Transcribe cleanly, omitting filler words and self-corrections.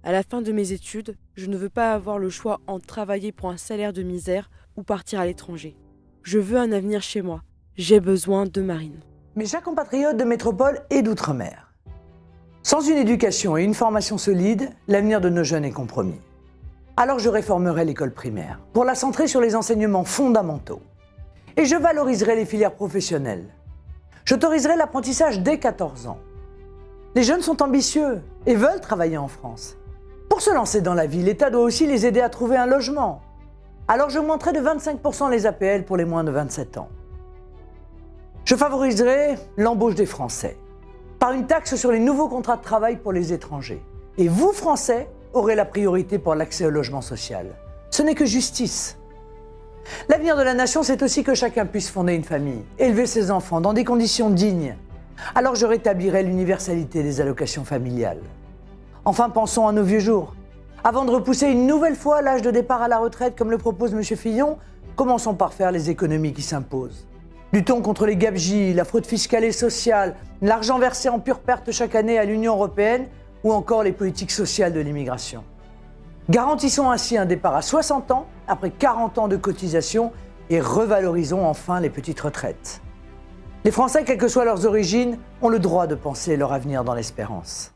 À la fin de mes études, je ne veux pas avoir le choix entre travailler pour un salaire de misère ou partir à l'étranger. Je veux un avenir chez moi. J'ai besoin de Marine. Mes chers compatriotes de métropole et d'outre-mer, sans une éducation et une formation solide, l'avenir de nos jeunes est compromis. Alors je réformerai l'école primaire pour la centrer sur les enseignements fondamentaux. Et je valoriserai les filières professionnelles. J'autoriserai l'apprentissage dès 14 ans. Les jeunes sont ambitieux et veulent travailler en France. Pour se lancer dans la vie, l'État doit aussi les aider à trouver un logement. Alors j'augmenterai de 25% les APL pour les moins de 27 ans. Je favoriserai l'embauche des Français par une taxe sur les nouveaux contrats de travail pour les étrangers. Et vous, Français, aurez la priorité pour l'accès au logement social. Ce n'est que justice. L'avenir de la nation, c'est aussi que chacun puisse fonder une famille, élever ses enfants dans des conditions dignes. Alors je rétablirai l'universalité des allocations familiales. Enfin, pensons à nos vieux jours. Avant de repousser une nouvelle fois l'âge de départ à la retraite, comme le propose M. Fillon, commençons par faire les économies qui s'imposent. Luttons contre les gabegies, la fraude fiscale et sociale, l'argent versé en pure perte chaque année à l'Union européenne ou encore les politiques sociales de l'immigration. Garantissons ainsi un départ à 60 ans, après 40 ans de cotisation, et revalorisons enfin les petites retraites. Les Français, quelles que soient leurs origines, ont le droit de penser leur avenir dans l'espérance.